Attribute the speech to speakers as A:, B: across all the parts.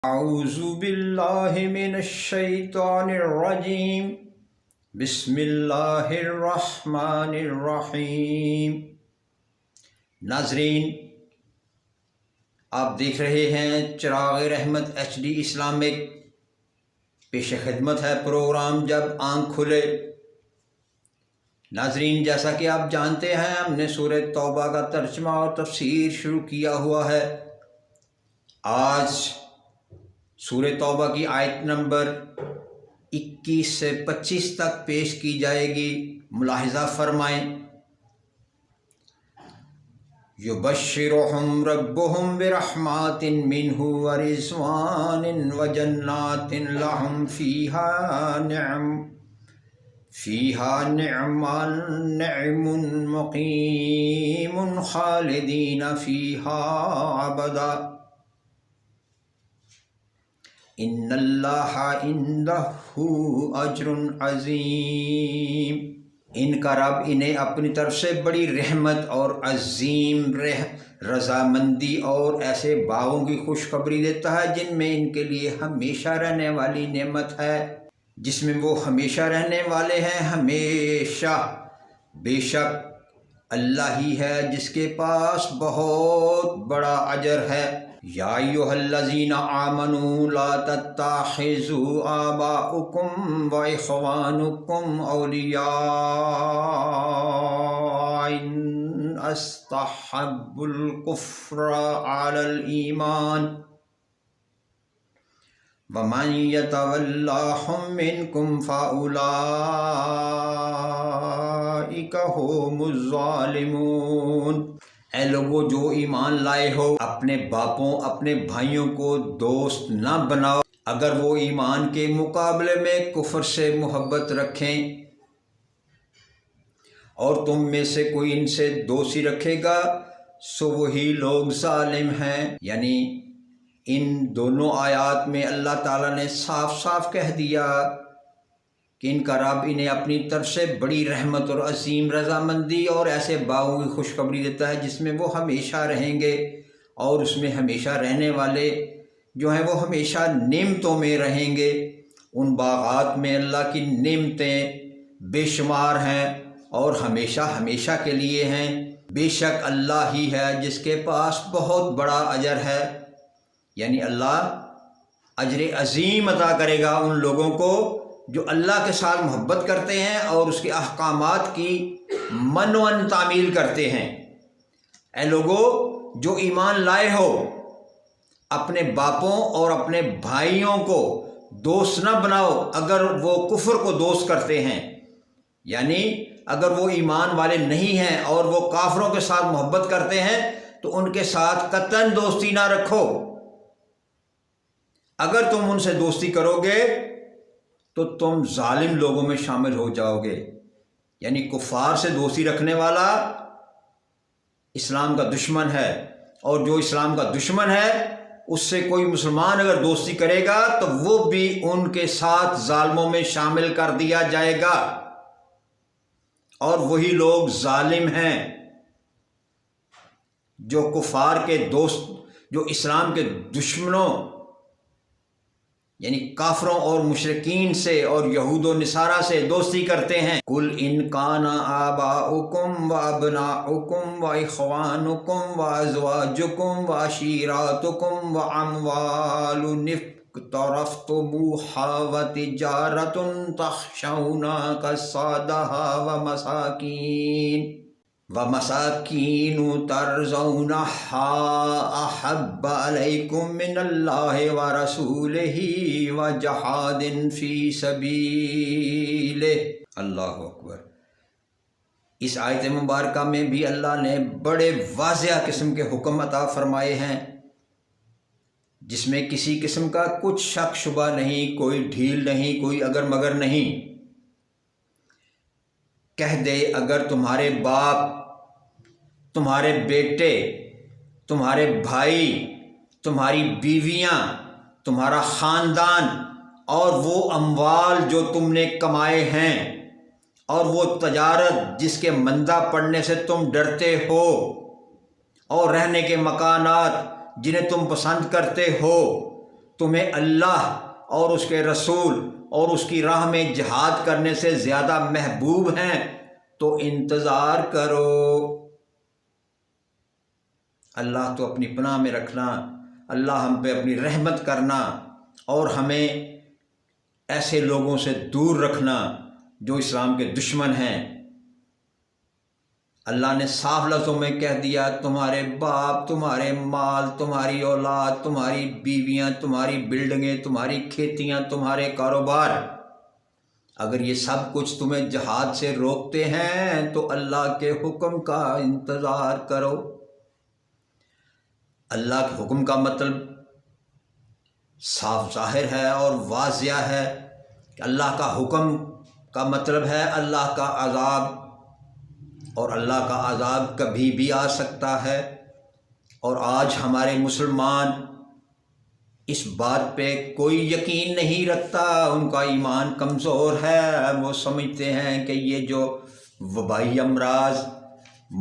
A: اعوذ باللہ من الشیطان الرجیم بسم اللہ الرحمن الرحیم۔ ناظرین، آپ دیکھ رہے ہیں چراغ رحمت HD اسلامک۔ پیش خدمت ہے پروگرام جب آنکھ کھلے۔ ناظرین، جیسا کہ آپ جانتے ہیں، ہم نے سورہ توبہ کا ترجمہ اور تفسیر شروع کیا ہوا ہے۔ آج سورہ توبہ کی آیت نمبر 21 سے 25 تک پیش کی جائے گی، ملاحظہ فرمائیں۔ یبشرہم ربہم برحمات منہ ورضوان وجنات لہم فیہا نعم مقیم خالدین فیہا ابدا ان اللہ عندہ اجر عظیم۔ ان کا رب انہیں اپنی طرف سے بڑی رحمت اور عظیم رضامندی اور ایسے باغوں کی خوشخبری دیتا ہے جن میں ان کے لیے ہمیشہ رہنے والی نعمت ہے، جس میں وہ ہمیشہ رہنے والے ہیں ہمیشہ۔ بے شک اللہ ہی ہے جس کے پاس بہت بڑا اجر ہے۔ یا ایھا الذین آمنوا لا تتخذوا آباءکم و اخوانکم اولیاء ان استحبوا الکفر علی الایمان ومن یتولہم منکم فاولئک ھم الظالمون۔ اے لوگو جو ایمان لائے ہو، اپنے باپوں اپنے بھائیوں کو دوست نہ بناؤ اگر وہ ایمان کے مقابلے میں کفر سے محبت رکھیں، اور تم میں سے کوئی ان سے دوستی رکھے گا سو وہی لوگ ظالم ہیں۔ یعنی ان دونوں آیات میں اللہ تعالیٰ نے صاف صاف کہہ دیا کہ ان کا رب انہیں اپنی طرف سے بڑی رحمت اور عظیم رضامندی اور ایسے باغوں کی خوشخبری دیتا ہے جس میں وہ ہمیشہ رہیں گے، اور اس میں ہمیشہ رہنے والے جو ہیں وہ ہمیشہ نعمتوں میں رہیں گے۔ ان باغات میں اللہ کی نعمتیں بے شمار ہیں اور ہمیشہ ہمیشہ کے لیے ہیں۔ بے شک اللہ ہی ہے جس کے پاس بہت بڑا اجر ہے، یعنی اللہ اجر عظیم عطا کرے گا ان لوگوں کو جو اللہ کے ساتھ محبت کرتے ہیں اور اس کے احکامات کی منوً تعمیل کرتے ہیں۔ اے لوگو جو ایمان لائے ہو، اپنے باپوں اور اپنے بھائیوں کو دوست نہ بناؤ اگر وہ کفر کو دوست کرتے ہیں، یعنی اگر وہ ایمان والے نہیں ہیں اور وہ کافروں کے ساتھ محبت کرتے ہیں تو ان کے ساتھ قطعاً دوستی نہ رکھو۔ اگر تم ان سے دوستی کرو گے تو تم ظالم لوگوں میں شامل ہو جاؤ گے۔ یعنی کفار سے دوستی رکھنے والا اسلام کا دشمن ہے، اور جو اسلام کا دشمن ہے اس سے کوئی مسلمان اگر دوستی کرے گا تو وہ بھی ان کے ساتھ ظالموں میں شامل کر دیا جائے گا، اور وہی لوگ ظالم ہیں جو کفار کے دوست، جو اسلام کے دشمنوں یعنی کافروں اور مشرکین سے اور یہود و نصارہ سے دوستی کرتے ہیں۔ قُلْ إِنْ كَانَ آبَاؤُكُمْ وَأَبْنَاؤُكُمْ وَإِخْوَانُكُمْ وَأَزْوَاجُكُمْ وَعَشِيرَاتُكُمْ وَأَمْوَالٌ اقْتَرَفْتُمُوهَا وَتِجَارَةٌ تَخْشَوْنَ كَسَادَهَا وَمَسَاكِينُ تَرْضَوْنَهَا أَحَبَّ عَلَيْكُم مِّنَ اللَّهِ وَرَسُولِهِ وَجِهَادٍ فِي سَبِيلِهِ۔ اللہ اکبر۔ اس آیت مبارکہ میں بھی اللہ نے بڑے واضح قسم کے حکم عطا فرمائے ہیں جس میں کسی قسم کا کچھ شک شبہ نہیں، کوئی ڈھیل نہیں، کوئی اگر مگر نہیں۔ کہہ دے اگر تمہارے باپ، تمہارے بیٹے، تمہارے بھائی، تمہاری بیویاں، تمہارا خاندان اور وہ اموال جو تم نے کمائے ہیں اور وہ تجارت جس کے مندہ پڑنے سے تم ڈرتے ہو اور رہنے کے مکانات جنہیں تم پسند کرتے ہو، تمہیں اللہ اور اس کے رسول اور اس کی راہ میں جہاد کرنے سے زیادہ محبوب ہیں تو انتظار کرو۔ اللہ تو اپنی پناہ میں رکھنا، اللہ ہم پہ اپنی رحمت کرنا اور ہمیں ایسے لوگوں سے دور رکھنا جو اسلام کے دشمن ہیں۔ اللہ نے صاف لفظوں میں کہہ دیا، تمہارے باپ، تمہارے مال، تمہاری اولاد، تمہاری بیویاں، تمہاری بلڈنگیں، تمہاری کھیتیاں، تمہارے کاروبار، اگر یہ سب کچھ تمہیں جہاد سے روکتے ہیں تو اللہ کے حکم کا انتظار کرو۔ اللہ کے حکم کا مطلب صاف ظاہر ہے اور واضح ہے کہ اللہ کا حکم کا مطلب ہے اللہ کا عذاب، اور اللہ کا عذاب کبھی بھی آ سکتا ہے۔ اور آج ہمارے مسلمان اس بات پہ کوئی یقین نہیں رکھتا، ان کا ایمان کمزور ہے۔ وہ سمجھتے ہیں کہ یہ جو وبائی امراض،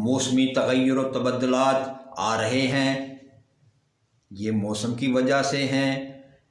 A: موسمی تغیر و تبدلات آ رہے ہیں، یہ موسم کی وجہ سے ہیں،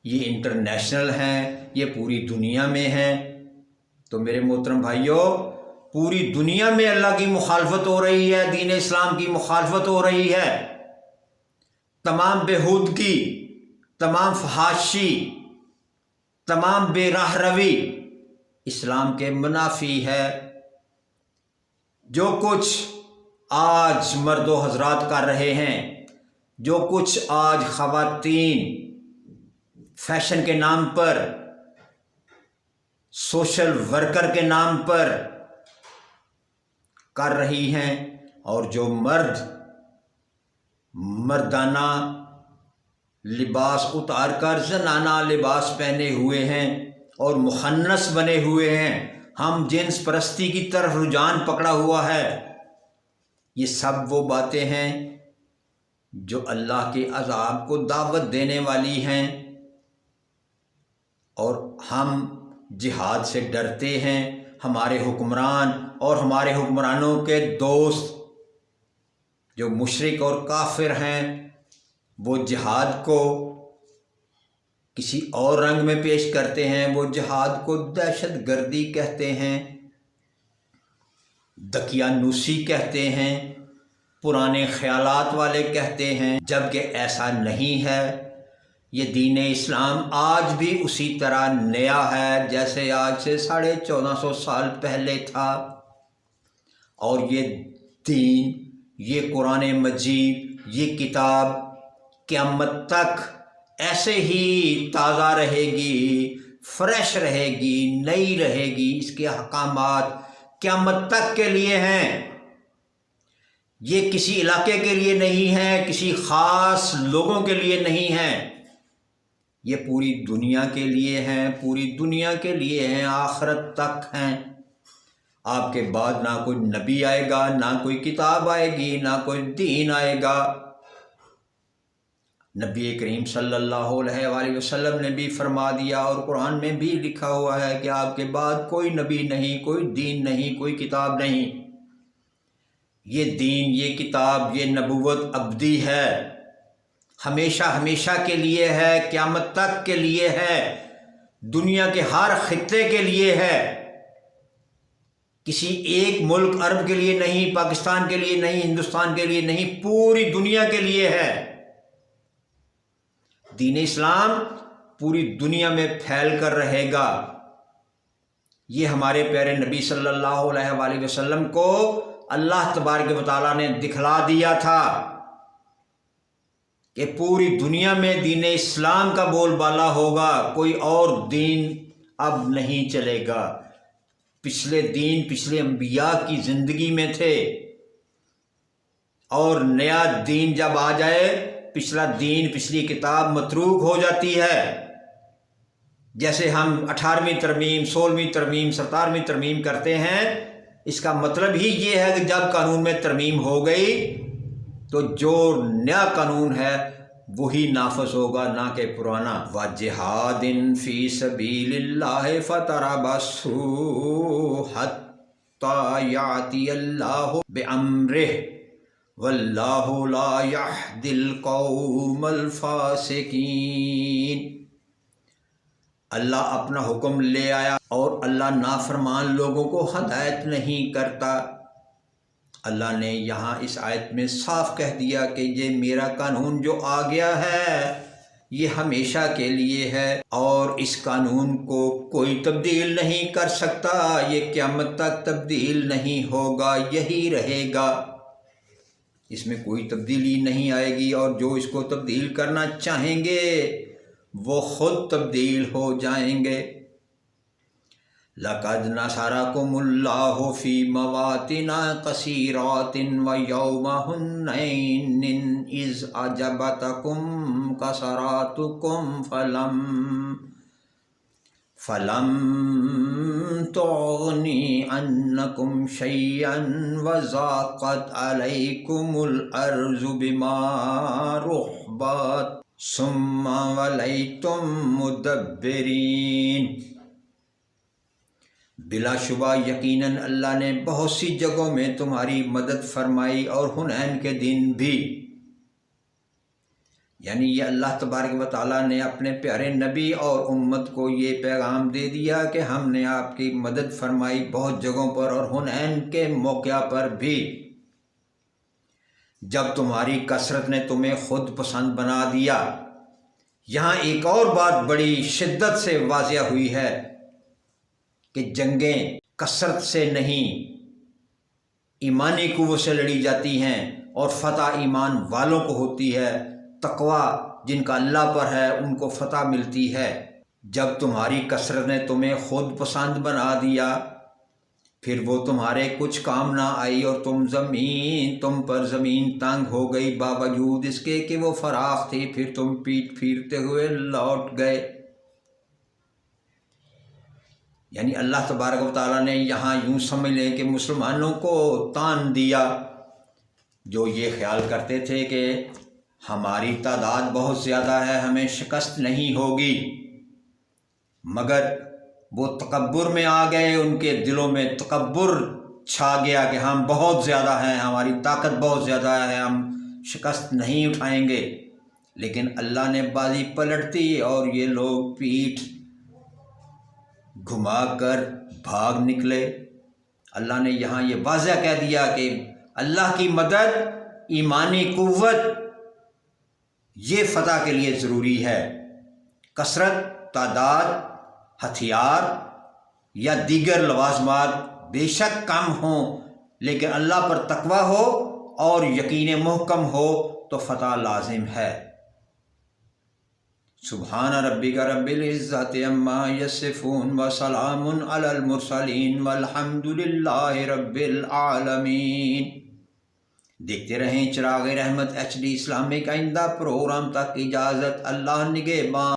A: یہ انٹرنیشنل ہیں، یہ پوری دنیا میں ہیں۔ تو میرے محترم بھائیوں، پوری دنیا میں اللہ کی مخالفت ہو رہی ہے، دین اسلام کی مخالفت ہو رہی ہے۔ تمام بےہودگی، تمام فحاشی، تمام بے راہ روی اسلام کے منافی ہے۔ جو کچھ آج مرد و حضرات کر رہے ہیں، جو کچھ آج خواتین فیشن کے نام پر، سوشل ورکر کے نام پر کر رہی ہیں، اور جو مرد مردانہ لباس اتار کر زنانہ لباس پہنے ہوئے ہیں اور مخنث بنے ہوئے ہیں، ہم جنس پرستی کی طرف رجحان پکڑا ہوا ہے، یہ سب وہ باتیں ہیں جو اللہ کے عذاب کو دعوت دینے والی ہیں۔ اور ہم جہاد سے ڈرتے ہیں۔ ہمارے حکمران اور ہمارے حکمرانوں کے دوست جو مشرک اور کافر ہیں، وہ جہاد کو کسی اور رنگ میں پیش کرتے ہیں، وہ جہاد کو دہشت گردی کہتے ہیں، دقیانوسی کہتے ہیں، پرانے خیالات والے کہتے ہیں، جبکہ ایسا نہیں ہے۔ یہ دین اسلام آج بھی اسی طرح نیا ہے جیسے آج سے 1450 سال پہلے تھا، اور یہ دین، یہ قرآن مجید، یہ کتاب قیامت تک ایسے ہی تازہ رہے گی، فریش رہے گی، نئی رہے گی۔ اس کے احکامات قیامت تک کے لیے ہیں، یہ کسی علاقے کے لیے نہیں ہے، کسی خاص لوگوں کے لیے نہیں ہے، یہ پوری دنیا کے لیے ہیں، پوری دنیا کے لیے ہیں، آخرت تک ہیں۔ آپ کے بعد نہ کوئی نبی آئے گا، نہ کوئی کتاب آئے گی، نہ کوئی دین آئے گا۔ نبی کریم صلی اللہ علیہ وآلہ وسلم نے بھی فرما دیا، اور قرآن میں بھی لکھا ہوا ہے کہ آپ کے بعد کوئی نبی نہیں، کوئی دین نہیں، کوئی کتاب نہیں۔ یہ دین، یہ کتاب، یہ نبوت ابدی ہے، ہمیشہ ہمیشہ کے لیے ہے، قیامت تک کے لیے ہے، دنیا کے ہر خطے کے لیے ہے، کسی ایک ملک عرب کے لیے نہیں، پاکستان کے لیے نہیں، ہندوستان کے لیے نہیں، پوری دنیا کے لیے ہے۔ دین اسلام پوری دنیا میں پھیل کر رہے گا۔ یہ ہمارے پیارے نبی صلی اللہ علیہ وآلہ وسلم کو اللہ تبارک و تعالیٰ نے دکھلا دیا تھا کہ پوری دنیا میں دین اسلام کا بول بالا ہوگا، کوئی اور دین اب نہیں چلے گا۔ پچھلے دین پچھلے انبیاء کی زندگی میں تھے، اور نیا دین جب آ جائے، پچھلا دین، پچھلی کتاب متروک ہو جاتی ہے۔ جیسے ہم 18ویں ترمیم، 16ویں ترمیم، 17ویں ترمیم کرتے ہیں، اس کا مطلب ہی یہ ہے کہ جب قانون میں ترمیم ہو گئی تو جو نیا قانون ہے وہی نافذ ہوگا، نہ کہ پرانا۔ وَجِهَادٍ فِي سَبِيلِ اللَّهِ فَتَرَبَصُوا حَتَّى يَأْتِيَ اللَّهُ بِأَمْرِهِ وَاللَّهُ لَا يَهْدِي الْقَوْمَ الْفَاسِقِينَ۔ اللہ اپنا حکم لے آیا اور اللہ نافرمان لوگوں کو ہدایت نہیں کرتا۔ اللہ نے یہاں اس آیت میں صاف کہہ دیا کہ یہ میرا قانون جو آ گیا ہے یہ ہمیشہ کے لیے ہے اور اس قانون کو کوئی تبدیل نہیں کر سکتا، یہ قیامت تک تبدیل نہیں ہوگا، یہی رہے گا، اس میں کوئی تبدیلی نہیں آئے گی، اور جو اس کو تبدیل کرنا چاہیں گے وہ خود تبدیل ہو جائیں گے۔ لَقَدْ نَصَرَكُمُ اللَّهُ فِي مَوَاطِنَ كَثِيرَةٍ وَيَوْمَ حُنَيْنٍ إِذْ أَعْجَبَتْكُمْ كَثْرَتُكُمْ فَلَمْ تُغْنِ عَنكُمْ شَيْئًا وَضَاقَتْ عَلَيْكُمُ الْأَرْضُ بِمَا رَحُبَتْ ثُمَّ وَلَيْتُمْ مُدْبِرِينَ۔ بلا شبہ یقیناً اللہ نے بہت سی جگہوں میں تمہاری مدد فرمائی اور حنین کے دن بھی، یعنی یہ اللہ تبارک و تعالیٰ نے اپنے پیارے نبی اور امت کو یہ پیغام دے دیا کہ ہم نے آپ کی مدد فرمائی بہت جگہوں پر، اور حنین کے موقع پر بھی جب تمہاری کثرت نے تمہیں خود پسند بنا دیا۔ یہاں ایک اور بات بڑی شدت سے واضح ہوئی ہے کہ جنگیں کثرت سے نہیں ایمانی قوت سے لڑی جاتی ہیں، اور فتح ایمان والوں کو ہوتی ہے، تقوی جن کا اللہ پر ہے ان کو فتح ملتی ہے۔ جب تمہاری کثرت نے تمہیں خود پسند بنا دیا پھر وہ تمہارے کچھ کام نہ آئی، اور تم پر زمین تنگ ہو گئی، باوجود اس کے کہ وہ فراخ تھی، پھر تم پیٹ پھیرتے ہوئے لوٹ گئے۔ یعنی اللہ تبارک و تعالیٰ نے یہاں یوں سمجھ لیں کہ مسلمانوں کو تان دیا، جو یہ خیال کرتے تھے کہ ہماری تعداد بہت زیادہ ہے، ہمیں شکست نہیں ہوگی، مگر وہ تکبر میں آ گئے، ان کے دلوں میں تکبر چھا گیا کہ ہم بہت زیادہ ہیں، ہماری طاقت بہت زیادہ ہے، ہم شکست نہیں اٹھائیں گے۔ لیکن اللہ نے بازی پلٹ دی اور یہ لوگ پیٹھ گھما کر بھاگ نکلے۔ اللہ نے یہاں یہ واضح کہہ دیا کہ اللہ کی مدد، ایمانی قوت یہ فتح کے لیے ضروری ہے۔ کثرت، تعداد، ہتھیار یا دیگر لوازمات بے شک کم ہوں، لیکن اللہ پر تقوی ہو اور یقین محکم ہو تو فتح لازم ہے۔ سبحان ربک رب العزت عما یصفون وسلام علی المرسلین والحمد للہ رب العالمین۔ دیکھتے رہیں چراغ رحمت HD اسلامک آئندہ پروگرام تک اجازت، اللہ نگہبان۔